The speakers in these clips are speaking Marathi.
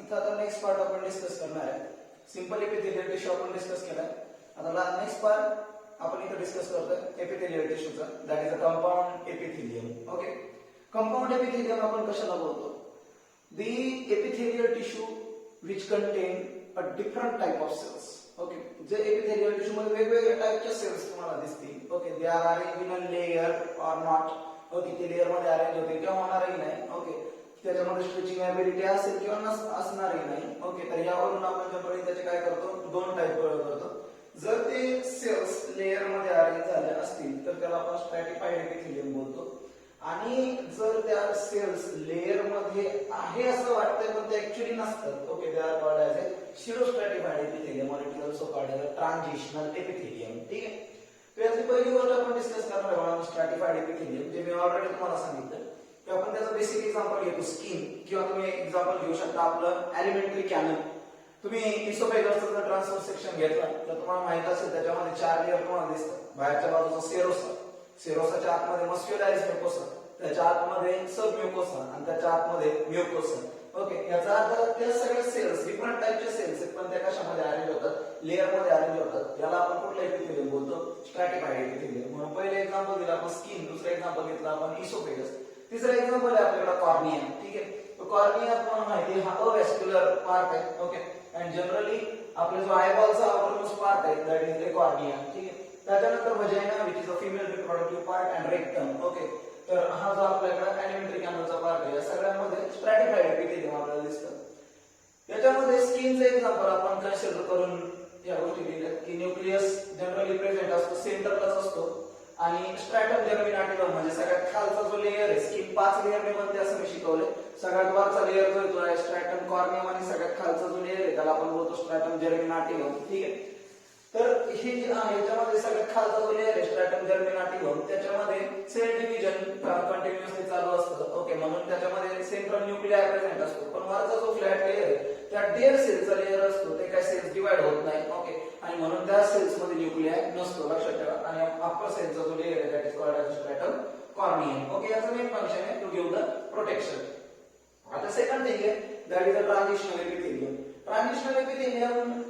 इथं आता नेक्स्ट पार्ट आपण डिस्कस करणार आहे. सिंपल एपिथेलियल टिश्यू आपण डिस्कस केलाय. आता नेक्स्ट पार्ट आपण इथं डिस्कस करतोय एपिथेलियल टिश्यूचा, that is a compound epithelium. Okay, compound epithelium आपण कशाला बोलतो? The epithelial tissue which contain a different type of cells. Okay, जे एपिथेलियल टिश्यू मध्ये वेगवेगळ्या टाइपच्या सेल्स तुम्हाला दिसतील. Okay, they are arrange in a layer or not. Okay, ते लेयर मध्ये अरेंज होते किंवा होणारही नाही. ओके, त्याच्यामध्ये स्ट्रेचिंग एबिलिटी असेल किंवा असणारही नाही. ओके, तर यावरून आपण जनरली त्याचे काय करतो, दोन टाइप करतो. जर ते सेल्स लेयर मध्ये अरेंज झाले असतील तर त्याला आपण स्ट्रॅटिफाइड एपिथेलियम बोलतो. आणि जर त्या सेल्स लेयर मध्ये आहे असं वाटतंय पण ते ऍक्च्युअली नसतात. Okay, they are called as a शिरो stratified epithelium, or it is also called as a transitional epithelium. ठीक आहे, तर याची पहिली गोष्ट आपण डिस्कस करणार आहोत स्ट्रॅटिफाइड एपिथेलियम, जे मी ऑलरेडी तुम्हाला सांगितलं की आपण त्याचं बेसिक एक्झाम्पल घेतो स्किन, किंवा तुम्ही एक्झाम्पल घेऊ शकता आपलं एलिमेंटरी कॅनल. तुम्ही इसोफेगसचा जर ट्रान्सफर सेक्शन घेतला तर तुम्हाला माहित असेल त्याच्यामध्ये 4 लेयर तुम्हाला दिसतात. बाहेरच्या बाजूचा सेरोसा, सेरोसाच्या आतमध्ये मस्क्युलारिस म्युकोसा, त्याच्या आतमध्ये सब म्युकोसा आणि त्याच्या आतमध्ये म्युकोसा. ओके, याचा अर्थ त्या सगळ्या सेल्स डिफरंट टाइपच्या सेल्स आहेत पण त्या कशामध्ये अरेंज होतात, लेयर मध्ये अरेंज होतात. याला आपण कुठलं एपिथेलियम बोलतो, स्ट्रॅटिफाइड एपिथेलियम. म्हणून पहिले एक्झाम्पल दिलं आपण स्किन, दुसरं एक्झाम्पल घेतलं आपण इसोफेगस, तिसरं एक्झाम्पल आहे आपल्याकडे कॉर्निया. ठीक आहे, तो कॉर्निया तुम्हाला माहिती हा अवॅस्क्युलर पार्ट आहे. ओके, अँड जनरली आपला जो आयबॉलचा आउटरमोस्ट पार्ट आहे दॅट इज द कॉर्निया. ठीक आहे, त्याच्यानंतर vagina which is a female reproductive part and rectum. Okay, तर हा जो आपल्याकडे एलिमेंटरी कॅनलचा पार्ट आहे या सगळ्यांमध्ये स्ट्रॅटिफाइड एपिथेलियम आपल्याला दिसतं. याच्यामध्ये स्किनचं एक्झाम्पल आपण कन्सिडर करून या गोष्टी दिल्या की न्यूक्लियस जनरली प्रेझेंट असतो, सेंटरलाच असतो, आणि स्ट्रॅटम जर्मिनाटिव्हम म्हणजे सगळ्यात खालचा जो लेयर आहे, स्किन 5 लेयरने बनते असं मी शिकवलंय. सगळ्यात वरचा लेयर जो येतो आहे स्ट्रॅटम कॉर्नियम, आणि सगळ्यात खालचा जो लेयर आहे त्याला आपण बोलतो स्ट्रॅटम जर्मिनाटिव्हम. ठीक आहे, तर हे जे आहे याच्यामध्ये सगळ्यात खालचा जो लेयर आहे स्ट्रॅटम जर्मिनाटिव्हम, त्याच्यामध्ये सेल डिव्हिजन कंटिन्युअसली चालू असतं. ओके, म्हणून त्याच्यामध्ये सेंट्रल न्यूक्लियर प्रेझेंट असतो. पण वरचा जो फ्लॅट लेयर आहे त्यात डेड सेलचा लेयर असतो, ते काय सेल्स डिवाइड होत नाही. ओके, आणि म्हणून त्या सेल्स मध्ये न्यूक्लियर नसतो, लक्षात ठेवा. आणि अप्पर सेलचा जो लेयर आहे that is called as stratum corneum. Okay, याचं मेन फंक्शन आहे टू गिव्ह द प्रोटेक्शन. आता सेकंड थिंग आहे that is a transitional epithelium. Transitional epithelium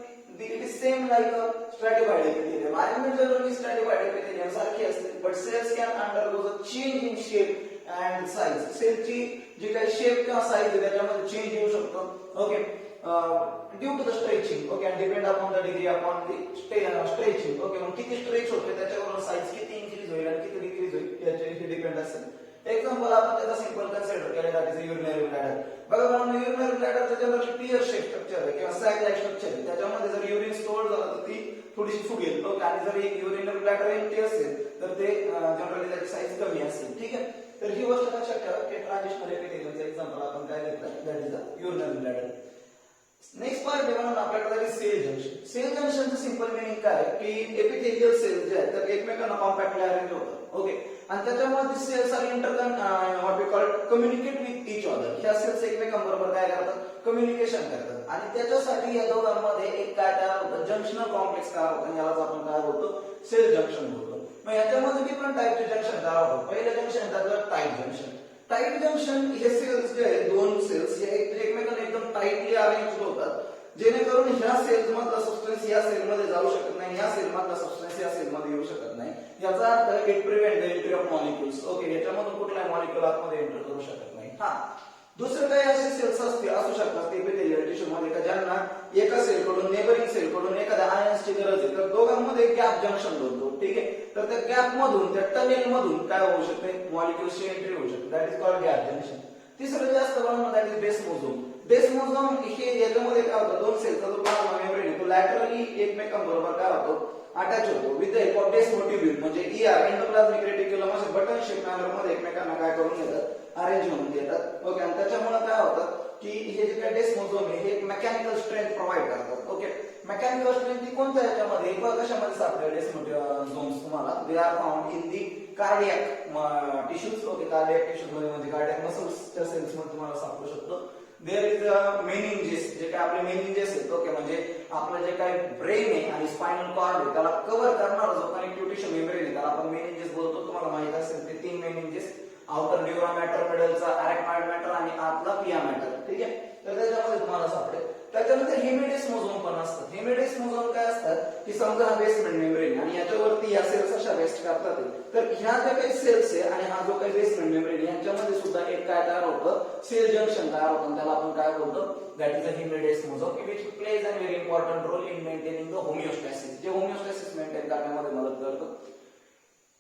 it is same like a stratified epithelium. Alignment generally stratified epithelium सारखी असते, but cells can undergo the change in shape and size. सेलची जी काही शेप किंवा साईज आहे त्याच्यामध्ये चेंज येऊ शकतो. Okay, due to the stretching. Okay, and depend upon the degree upon the stretching. Okay, मग किती स्ट्रेच होते त्याच्यावर साईज किती इन्क्रीज होईल आणि किती डिक्रीज होईल याचे डिपेंड असेल. एक्झाम्पल आपण त्याचा सिंपल कन्सिडर केलं दॅट इज युरिनरी ब्लॅडर. बघा मला युरिनरी ब्लॅडरचं जनरली पियर शेप स्ट्रक्चर आहे किंवा सॅक लाईक स्ट्रक्चर आहे. त्याच्यामध्ये जर युरिन स्टोअर झालं तर ती थोडीशी फुगेल. ओके, आणि जर युरिनरी ब्लॅडर एम्प्टी असेल तर ते जनरली त्याची साईज कमी असेल. ठीक आहे, तर ही गोष्ट लक्षात ठेवा की ट्रान्झिशनल एपिथेलियमचं एक्झाम्पल आपण काय घेतलं that is the urinary bladder. Next part आहे म्हणून आपल्याकडे सेल जंक्शन. सेल जंक्शनचं सिंपल मिनिंग काय की एपिथेलियल सेल्स जे आहेत तर एकमेकांना कॉम्पॅक्टली अरेंज होतात. ओके, आणि त्याच्यामध्ये cells are what we call communicate with each other. ह्या सेल्स एकमेकांबरोबर काय करतात, कम्युनिकेशन करतात, आणि त्याच्यासाठी या दोघांमध्ये एक काय तयार होतं, जंक्शनल कॉम्प्लेक्स तयार होतं. यालाच आपण काय बोलतो, सेल जंक्शन बोलतो. मग याच्यामध्ये डिफरंट टाइपचे जंक्शन तयार होतात. पहिलं जंक्शन त्याचं टाईट जंक्शन. टाईट जंक्शन हे सेल्स जे आहेत, दोन सेल्स हे एकमेकांना एकदम टाईटली अरेंज होतात, जेणेकरून ह्या सेल्स मधला सबस्टन्स या सेल मध्ये जाऊ शकत नाही, या सेल मधला सबस्टन्स या सेल मध्ये येऊ शकत नाही. याचा earth it prevent the entry of molecules. Okay, याच्यामधून कुठलाही मॉलिक्युल आतमध्ये एंटर करू शकत नाही. हा, दुसरे काही असे सेल्स असू शकतात एपिथेलियल टिश्यू मध्ये का ज्यांना एका सेल कडून नेबरिंग सेल कडून एखाद्या आयन्सची गरज आहे, तर दोघांमध्ये गॅप जंक्शन बोलतो. ठीक आहे, तर त्या गॅप मधून, त्या टनेल मधून काय होऊ शकते, मॉलिक्युल्सची एंट्री होऊ शकते. That is called gap junction. तिसरं जास्त बनवणं दॅट इज डेस्मोझोम. डेस्मोझोम हे याच्यामध्ये काय होतं, दोन सेलचा जो प्लाझ्मा मेम्ब्रेन आहे तो लॅटरली एकमेकांबरोबर काय होतो, अटॅच होतो विथ द हेल्प ऑफ डेस्मोट्युब्यूल. म्हणजे ईआर एंडोप्लाझमिक रेटिक्युलम असे बटन शेप मॅनर मध्ये एकमेकांना काय करून घेतात, अरेंज होऊन देतात. ओके, आणि त्याच्यामुळे काय होतं की हे जे काही डेस्मोझोम आहे हे मेकॅनिकल स्ट्रेंथ प्रोव्हाइड करतात. ओके, मेकॅनिकल स्ट्रेंथ ती कोणत्या याच्यामध्ये कशामध्ये सापडेल डेस्मोझोम्स तुम्हाला, they are found in the cardiac tissues. Okay, cardiac tissues मध्ये म्हणजे कार्डियक मसल्सच्या सेल्स मध्ये तुम्हाला सापडू शकतो. देयर इज अ मेनिंजेस, जे काय आपले मेनिंजेस आहेत. ओके, म्हणजे आपलं जे काही ब्रेन आहे आणि स्पायनल कॉर्ड आहे त्याला कव्हर करणारा जो कनेक्टिव्ह टिश्यू मेम्ब्रेन आहे त्याला आपण मेनिंजेस बोलतो. तुम्हाला माहित असेल ते 3 मेनिंजेस आउटर ड्युरा मॅटर, मिडलचा अरेक्नॉइड मॅटर आणि आतला पिया मॅटर. ठीक आहे, तर त्याच्यामध्ये तुम्हाला सापडेल. त्याच्यानंतर हेमिडेस्मोझोम पण असतात. हेमिडेस्मोझोम काय असतात की समजा हा बेसमेंट मेम्ब्रेन आणि याच्यावरती या सेल्स अशा रेस्ट करतात, तर ह्या ज्या काही सेल्स आहे आणि हा जो काही बेसमेंट मेम्ब्रेन यांच्यामध्ये सुद्धा एक काय तयार होतं, सेल जंक्शन तयार होतं. त्याला आपण काय बोलतो, that is a hemidesmosome which plays a very important role in maintaining the homeostasis, जे होमिओस्टॅसिस मेंटेन करण्यामध्ये मदत करतं.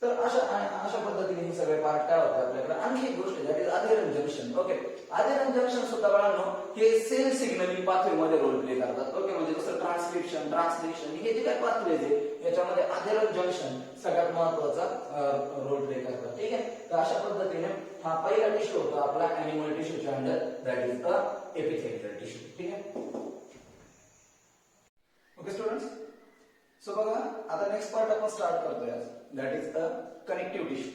तर अशा पद्धतीने हे सगळे पार्ट काय होते आपल्याकडे. आणखी एक गोष्ट that is adherent junction. Okay, adherent junction सुद्धा बाळांनो हे सेल सिग्नलिंग पाथवे मध्ये रोल प्ले करतात. ओके, म्हणजे जसं ट्रान्सक्रिप्शन, ट्रान्सलेशन हे जे काही पाथवेज आहे याच्यामध्ये अधेरंट जंक्शन सगळ्यात महत्त्वाचा रोल प्ले करतात. ठीक आहे, तर अशा पद्धतीने हा पहिला टिश्यू होता आपला एनिमल टिश्यूच्या under, that is the epithelial tissue. ठीक आहे, ओके स्टुडंट्स. सो बघा आता नेक्स्ट पार्ट आपण स्टार्ट करतोय आज, that is the connective tissue.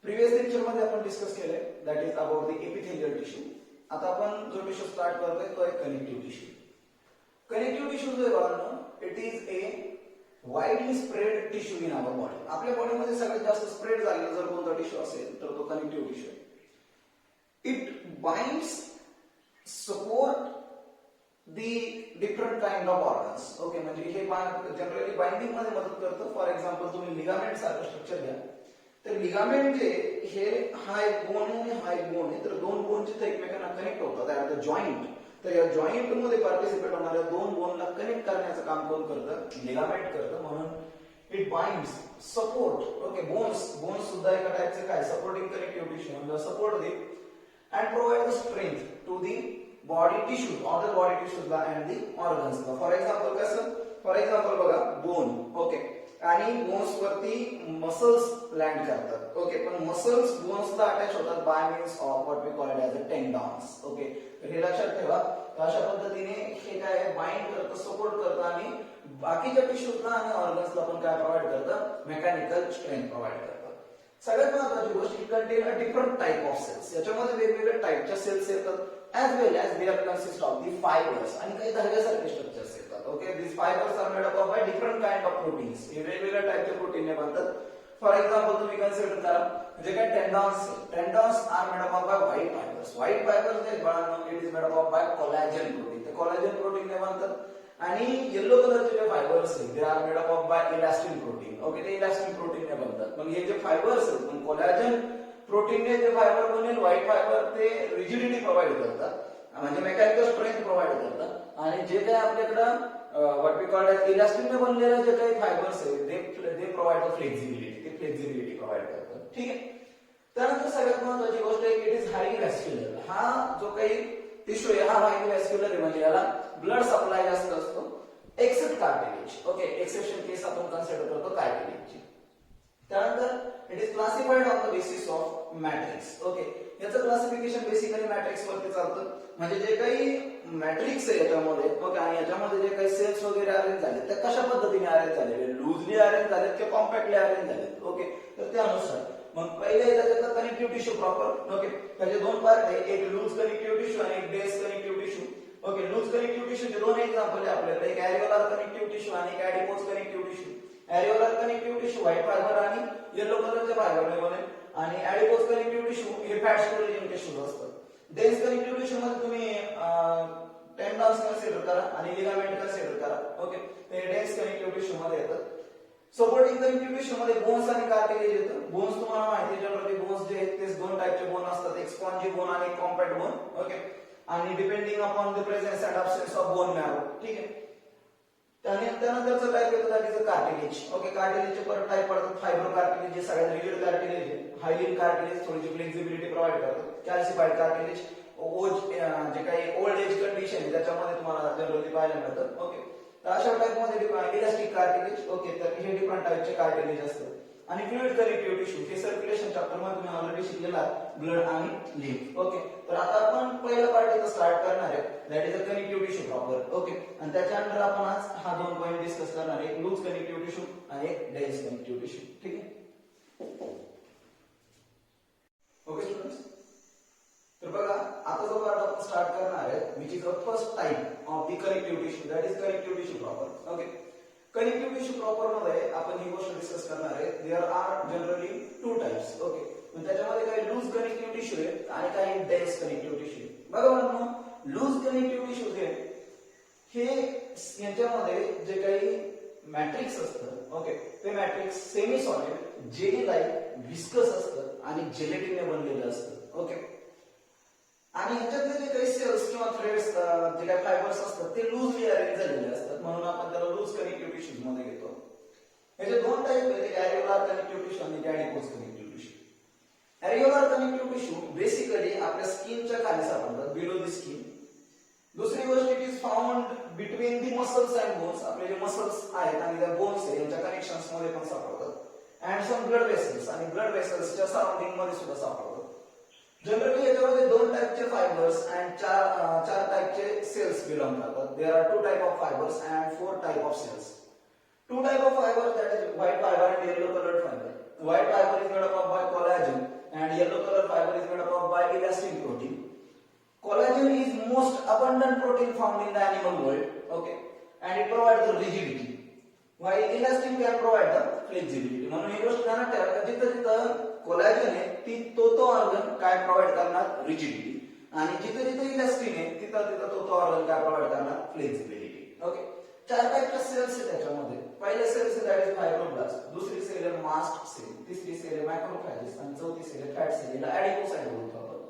Previous lecture मध्ये आपण डिस्कस केलंय that is about the epithelial tissue. आता आपण जो टिश्यू स्टार्ट करतोय तो आहे कनेक्टिव्ह टिश्यू. कनेक्टिव्ह टिश्यू जो आहे बाळांनो, it is a widely spread tissue in our body. आपल्या बॉडीमध्ये सगळ्यात जास्त स्प्रेड झालेला जर कोणता टिश्यू असेल तर तो कनेक्टिव्ह टिश्यू आहे. It binds, support the different kind of organs. Okay, म्हणजे हे जनरली बाइंडिंग मध्ये मदत करतं. फॉर एक्झाम्पल तुम्ही लिगामेंट सारखं स्ट्रक्चर घ्या, तर लिगामेंट जे हे हा एक बोन आहे आणि हा एक बोन आहे, तर दोन बोन जिथे एकमेकांना कनेक्ट होतात त्या जॉईंट, तर या जॉईंट मध्ये पार्टिसिपेट होणाऱ्या दोन बोनला कनेक्ट करण्याचं काम कोण करतं, लिगामेंट करतं. म्हणून it binds, support. Okay, bones सुद्धा एका टाइपचे काय सपोर्टिंग कनेक्टिव्ह टिश्यू, म्हणजे support they and provide the strength to the body tissue, all the body टिश्यूजला अँड दी ऑर्गन्सला. फॉर एक्झाम्पल कसं, फॉर एक्झाम्पल बघा बोन. ओके, आणि बोन्स वरती मसल्स लँड करतात. ओके, पण मसल्स बोन्सला अटॅच होतात by means of what we call it as a tendons. Okay, तर हे लक्षात ठेवा. अशा पद्धतीने हे काय बाइंड करतं, सपोर्ट करतं आणि बाकीच्या टिश्यूजला आणि ऑर्गन्सला पण काय प्रोव्हाइड करतं, मेकॅनिकल स्ट्रेंथ प्रोव्हाइड करतं. सगळ्यात महत्त्वाची गोष्ट, it contain a different type of cells. याच्यामध्ये वेगवेगळ्या टाइपच्या सेल्स येतात, as well as they are consist of the fibers आणि काही धाग्यासारखे स्ट्रक्चर्स येतात. Okay, these fibers are made up of by different kind of proteins. हे वेगवेगळ्या टाइपचे प्रोटीनने बनतात. फॉर एक्झाम्पल तुम्ही कन्सिडर करा जे काही tendons are made up of by white fibres. White fibres जे बाळांनो, it is made up of by collagen protein. ते कोलॅजन प्रोटीनने बनतात. आणि येलो कलरचे जे फायबर्स आहेत, they are made up of by elastin protein. Okay, ते इलास्टिन प्रोटीनने बनतात. मग हे जे फायबर्स आहेत, मग कोलॅजन प्रोटीनने जे फायबर बनेल, व्हाईट फायबर ते रिजिडिटी प्रोव्हाइड करतात, म्हणजे मेकॅनिकल स्ट्रेंथ प्रोव्हाइड करतात. आणि जे काही आपल्याकडं व्हॉट वी कॉल एज इलास्टिनने बनलेले जे काही फायबर्स आहेत, दे प्रोव्हाइड द फ्लेक्झिबिलिटी. ते फ्लेक्झिबिलिटी प्रोव्हाइड करतात. ठीक आहे, त्यानंतर सगळ्यात महत्त्वाची गोष्ट आहे, इट इज हायली व्हॅस्क्युलर. हा जो काही टिश्यू आहे हा हायली व्हॅस्क्युलर आहे, म्हणजे याला ब्लड सप्लाय जास्त असतो, एक्सेप्ट कार्टिलेज. ओके, एक्सेप्शन केस आपण कन्सिडर करतो कार्टिलेजची. त्यानंतर it is classified on the basis of matrix. Okay, याचं क्लासिफिकेशन बेसिकली मॅट्रिक्स वरती चालतं. म्हणजे जे काही मॅट्रिक्स आहे याच्यामध्ये, ओके, आणि याच्यामध्ये जे काही सेल्स वगैरे अरेंज झाले ते कशा पद्धतीने अरेंज झालेले, लूजली अरेंज झालेत किंवा कॉम्पॅक्टली अरेंज झालेत. ओके, तर त्यानुसार मग पहिले त्याच्यात कनेक्टिव्ह टिश्यू प्रॉपर. ओके, त्याचे दोन पार्ट आहे, एक लूज कनेक्टिव्ह टिश्यू आणि एक dense connective tissue. Okay, loose connective टिश्यूचे दोन एक्झाम्पल आहे आपल्याकडे, एक ॲरिओलर कनेक्टिव्ह टिश्यू आणि एक adipose connective tissue. Areolar connective tissue white fibre आणि येलो कलरच्या फायबरने बनेल, आणि ॲडिपोज कनेक्टिव्ह टिश्यू हे फॅट स्टोरेजिंग टिश्यूज असतात. डेन्स कनेक्टिव्ह टिश्यू मध्ये तुम्ही टेंडॉन्स कन्सिडर करा आणि लिगामेंट कन्सिडर करा. ओके, ते डेन्स कनेक्टिव्ह टिश्यू मध्ये येतात. सपोर्टिंग कनेक्टिव्ह टिश्यू मध्ये बोन्स आणि कार्टिलेज येतं. बोन्स तुम्हाला माहिती आहे, जनरली बोन्स जे आहेत ते दोन टाइपचे बोन असतात, एक स्पॉन्जी बोन आणि एक कॉम्पॅक्ट बोन. ओके, आणि depending upon the presence and absence of bone marrow. ठीक आहे, त्यानंतरचं टाइप येतं that is a cartilage. Okay, कार्टिलेजचे परत टाइप पडतात. फायब्रो कार्टिलेज जे सगळ्यात रिजिड कार्टिलेज आहे, हायलिन कार्टिलेज थोडीशी फ्लेक्झिबिलिटी प्रोव्हाइड करतात, कॅल्सिफाईड कार्टिलेज जे काही ओल्ड एज कंडिशन आहे त्याच्यामध्ये तुम्हाला जनरली पाहायला मिळतं. ओके, तर अशा टाइप मध्ये इलास्टिक कार्टिलेज. ओके, तर हे डिफरंट टाइपचे कार्टिलेज असतात. आणि फ्लुइड कनेक्टिव्ह टिश्यू हे सर्क्युलेशन चॅप्टर मध्ये तुम्ही ऑलरेडी शिकलेला ब्लड आणि लिम्फ. ओके, तर आता आपण पहिला पार्ट इथं स्टार्ट करणार आहे, that is a connective tissue proper. Okay, आणि त्याच्यानंतर आपण आज हा दोन पॉईंट डिस्कस करणार आहे, एक लूज कनेक्टिव्ह टिश्यू आणि एक डेन्स कनेक्टिव्ह टिश्यू. ठीक आहे, ओके स्टुडंट्स. तर बघा आता जो पार्ट आपण स्टार्ट करणार आहे, which is the first type of the connective tissue, that is connective tissue proper. Okay, connective tissue proper मध्ये आपण ही गोष्ट डिस्कस करणार आहे. There are generally two types. Okay, त्याच्यामध्ये काही लूज कनेक्टिव्ह टिश्यू आहे आणि काही डेन्स कनेक्टिव्ह टिश्यू आहे. बघा म्हणून लूज कनेक्टिव्ह टिश्यू हे यांच्यामध्ये जे काही मॅट्रिक्स असतं ओके ते matrix semi solid jelly like viscous असतं आणि जेलेटिनने बनलेलं असतं ओके. आणि ह्याच्यातले जे काही सेल्स किंवा थ्रेड्स जे काही फायबर्स असतात ते लूजली अरेंज झालेले असतात म्हणून आपण त्याला लूज कनेक्टिव्ह टिश्यूज मध्ये घेतो. याचे दोन टाइप आहेत, ॲरिओलार कनेक्टिव्ह टिश्यू आणि adipose connective tissue. Areolar connective tissue basically आपल्या स्किनच्या खाली सापडतात, बिलो द स्किन. दुसरी गोष्ट it is found between the muscles and bones. आपले जे मसल्स आहेत आणि त्या बोन्स आहेत यांच्या कनेक्शन्स मध्ये पण सापडतात. अँड सम ब्लड वेसल्स आणि ब्लड वेसल्सच्या सराउंडिंग मध्ये सुद्धा सापडतात. जनरली याच्यामध्ये दोन टाइपचे फायबर्स अँड चार टाइपचे सेल्स बिलॉंग करतात. There are 2 type of fibres and 4 type of cells. 2 type of fibers, that is white fiber and yellow colored fiber. White fiber is made up of by collagen and yellow colored fiber is made up of by elastin protein. Collagen is most abundant protein found in the animal world, okay, and it provides the rigidity, while elastin can provide the flexibility. म्हणून ही गोष्ट ध्यानात ठेवा की जिथं कोलॅजन आहे तो ऑर्गन काय प्रोव्हाइड करणार, रिजिडिटी, आणि जिथं इलास्टिन आहे तिथं तो ऑर्गन काय प्रोव्हाइड करणार, फ्लेक्सिबिलिटी. ओके. 4 टाइपच्या सेल्स आहेत त्याच्यामध्ये. पहिले सेल दॅट इज फायब्रोब्लास्ट, दुसरी सेल आहे मास्ट सेल, तिसरी सेल आहे मॅक्रोफॅजेस आणि चौथी सेल आहे फॅट सेल. याला ॲडिपोसाइट बोलतो आपण.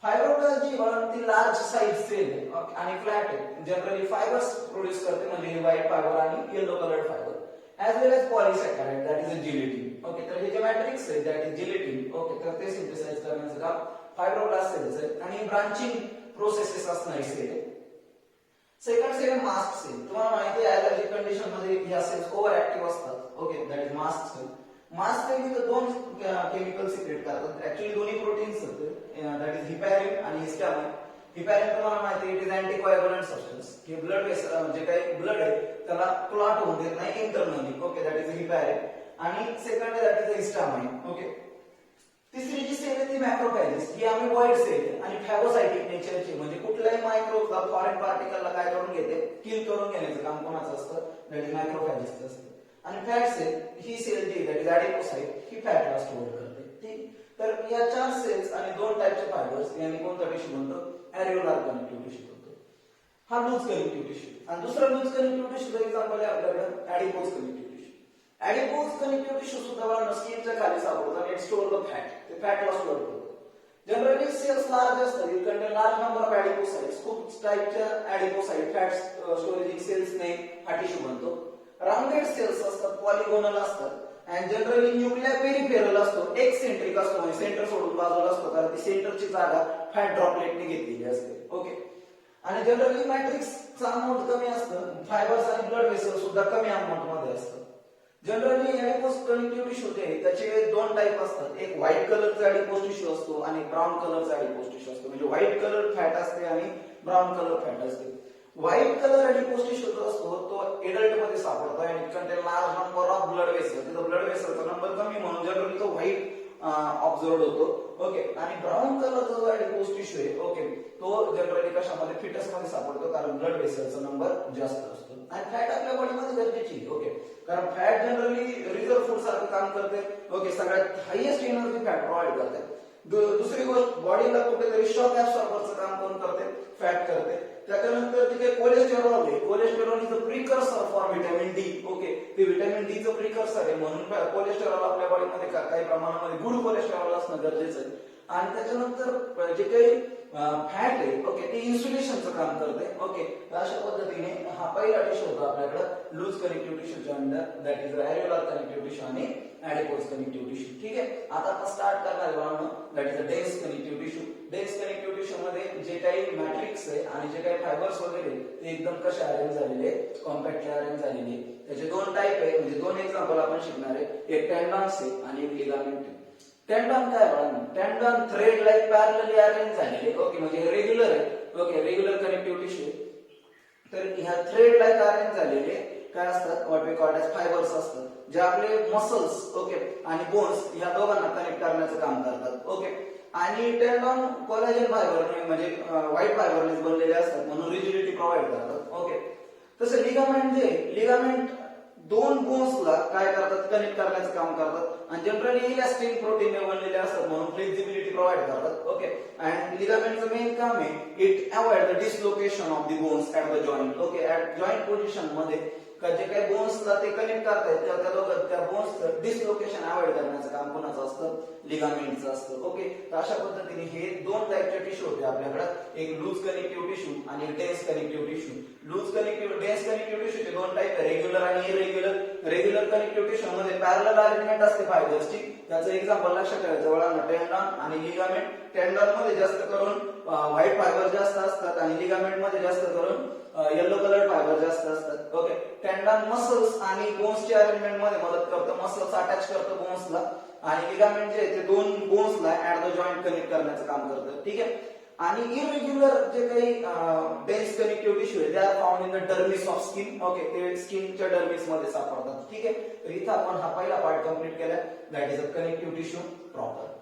फायब्रोब्लास्ट जी ती लार्ज साइज सेल आहे आणि फ्लॅट आहे. जनरली फायबर्स प्रोड्यूस करते म्हणजे व्हाईट फायबर आणि yellow coloured fibre as well as polysaccharide that is a gelatin. Okay, तर हे जे मॅट्रिक्स आहे दॅट इज gelatin. ओके, तर ते सिंथेसाइज करण्याचं काम फायब्रोब्लास्ट सेल्स आहे आणि ब्रांचिंग प्रोसेसेस असणारी सेल आहे. सेकंड सेल आहे मास्ट सेल. तुम्हाला माहिती आहे ॲलर्जिक कंडिशन मध्ये ह्या सेल्स ओव्हर ऍक्टिव्ह असतात. Okay, that is mast cell. Mast cell इथं दोन केमिकल सिक्रेट करतात. ऍक्च्युअली दोन्ही प्रोटीन्स होते, दॅट इज हिपॅरिन आणि हिस्टामिन. हिपॅरिन तुम्हाला माहिती आहे इट इज अँटीकोॲग्युलंट सबस्टन्स, की ब्लड वेसल जे काही ब्लड आहे त्याला क्लॉट होऊन देत नाही internally. Okay, that is heparin. आणि सेकंड आहे दॅट इज हिस्टामाइन. ओके. तिसरी जी सेल आहे ती मॅक्रोफॅजेस. ही आम्ही व्हाईट सेल आहे आणि फॅगोसाइटिक नेचरची, म्हणजे कुठल्याही मायक्रो फॉरेन पार्टिकलला काय करून घेते, किल करून घेण्याचं काम कोणाचं असतं, दॅट इज मॅक्रोफॅजेसचं असतं. आणि फॅट सेल ही सेल जी दॅट इज ॲडिपोसाइट ही फॅटला स्टोअर करते. ठीक. तर या 4 सेल्स आणि 2 टाइपचे फायबर्स यांनी कोणता टिश्यू बनतो, ॲरिओलार कनेक्टिव्ह टिश्यू बनतो. हा लूज कनेक्टिव्ह टिश्यू. आणि दुसरा लूज कनेक्टिव्ह टिश्यूचं एक्झाम्पल आहे आपल्याकडे ॲडिपोज कनेक्टिव्ह टिश्यू. ॲडिपोज कनेक्टिव्ह टिश्यू सुद्धा मला स्किनच्या खाली सापडतो आणि इट स्टोअर द फॅट. ते फॅटला स्टोअर करतो. जनरली सेल्स लार्ज असतात, it contain large number of adipocytes. खूप टाइपच्या ॲडिपोसाइट फॅट स्टोरेजिंग सेल्सने हा टिश्यू बनतो. राउंडेड सेल्स असतात, पॉलिगोनल असतात and generally न्यूक्लियर पेरिफेरल असतो, एक्सेंट्रिक असतो, म्हणजे सेंटर सोडून बाजूला असतो कारण ती सेंटरची जागा फॅट ड्रॉपलेटने घेतलेली असते. ओके. आणि जनरली मॅट्रिक्सचा अमाउंट कमी असतं, फायबर्स आणि ब्लड वेसल सुद्धा कमी अमाउंट मध्ये असतं. जनरली ॲडिपोज कनेक्टिव्ह टिश्यू त्याचे 2 टाइप असतात. एक व्हाईट कलरचा ॲडिपोज टिश्यू असतो आणि ब्राऊन कलरचा ॲडिपोज टिश्यू असतो. म्हणजे व्हाईट कलर फॅट असते आणि ब्राऊन कलर फॅट असते. व्हाईट कलर ॲडिपोज टिश्यू जो असतो तो एडल्ट मध्ये सापडतो आणि it contain large number of blood vessel. तिथं ब्लड वेसलचा नंबर कमी म्हणून जनरली तो व्हाईट ऑब्झर्व होतो. ओके. आणि ब्राऊन कलर जो ॲडिपोज टिश्यू आहे ओके तो जनरली कशामध्ये, फिटस मध्ये सापडतो कारण ब्लड वेसलचा नंबर जास्त असतो. आणि फॅट आपल्या बॉडीमध्ये गरजेची आहे. ओके. कारण फॅट जनरली रिझर्व फूड सारखं काम करते. ओके. सगळ्यात हायएस्ट एनर्जी फॅट प्रोव्हाइड करते. दुसरी गोष्ट बॉडीला कुठेतरी शॉक ऍब्सॉर्बरचं काम कोण करते, फॅट करते. त्याच्यानंतर तिथे कोलेस्टेरॉल आहे. Cholesterol is a precursor for vitamin D. Okay. ते व्हिटॅमिन डी चं प्रिकर्सर आहे म्हणून कोलेस्टेरॉल आपल्या बॉडीमध्ये काही प्रमाणामध्ये गुड कोलेस्टेरॉल असणं गरजेचं आहे. आणि त्याच्यानंतर जे काही फॅट आहे ओके ते इन्सुलेशनचं काम करते. ओके. अशा पद्धतीने हा पहिला टिश्यू होता आपल्याकडे लूज कनेक्टिव्ह टिश्यूच्या under, that is areolar connective tissue आणि ॲडिपोज कनेक्टिव्ह टिश्यू. ठीक आहे. आता आपण स्टार्ट करणार आहे that is a dense connective tissue. Dense connective tissue मध्ये जे काही मॅट्रिक्स आहे आणि जे काही फायबर्स वगैरे ते एकदम कसे अरेंज झालेले, कॉम्पॅक्टली अरेंज झालेले. त्याचे 2 टाइप आहे, म्हणजे 2 एक्झाम्पल आपण शिकणार आहे. एक टेंडॉन्स आहे आणि एक लिगामेंट आहे. टेंडॉन काय बघा, tendon thread like parallelly arrange झालेले. ओके. म्हणजे रेग्युलर आहे. ओके. Regular connective tissue. तर ह्या थ्रेड लाईक अरेंज झालेले काय असतात, what we called as fibres असतात, जे आपले मसल्स ओके आणि बोन्स ह्या दोघांना कनेक्ट करण्याचं काम करतात. ओके. आणि टेंडॉन कोलॅजन फायबर म्हणजे व्हाईट फायबरनेच बनलेले असतात म्हणून रिजिडिटी प्रोव्हाइड करतात. ओके. तसं लिगामेंट जे लिगामेंट दोन बोन्सला काय करतात, कनेक्ट करण्याचं काम करतात आणि जनरली इलास्टिन प्रोटीनने बनलेले असतात म्हणून फ्लेक्सिबिलिटी प्रोव्हाइड करतात. ओके, अँड लिगामेंटचं मेन काम आहे it avoid the dislocation of the bones at the joint. Okay, at joint position मध्ये जे काही बोन्सला ते कनेक्ट करतायत त्या बोन्स डिसलोकेशन अवॉइड करण्याचं काम कोणाचं असतं, लिगामेंटचं असतं. ओके, तर अशा पद्धतीने हे दोन टाईपचे टिश्यू होते आपल्याकडे, एक लूज कनेक्टिव्ह टिश्यू आणि एक dense connective tissue. Dense connective टिश्यूचे दोन टाईप आहे, रेग्युलर आणि इरेग्युलर. रेग्युलर कनेक्टिव्ह टिश्यू मध्ये पॅरलल अरेंजमेंट असते फायबर्सची. त्याचं एक्झाम्पल लक्षात ठेवायचं वळांना टेंडॉन आणि लिगामेंट. टेंडॉन मध्ये जास्त करून व्हाईट फायबर जास्त असतात आणि लिगामेंट मध्ये जास्त करून येलो कलर फायबर जास्त असतात. ओके, टेंडॉन मसल्स आणि बोन्सच्या अरेंजमेंट मध्ये मदत करतं, मसल्स अटॅच करतं बोन्सला आणि लिगामेंट जे ते दोन बोन्सला ऍट द जॉइंट कनेक्ट करण्याचं काम करतं. ठीक आहे, आणि इरेग्युलर जे काही डेन्स कनेक्टिव्ह टिश्यू आहे, they are found in the dermis of skin. Okay, ते स्किनच्या डर्मिस मध्ये सापडतात. ठीक आहे, तर इथं आपण हा पहिला पार्ट कंप्लीट केला, that is a connective tissue proper.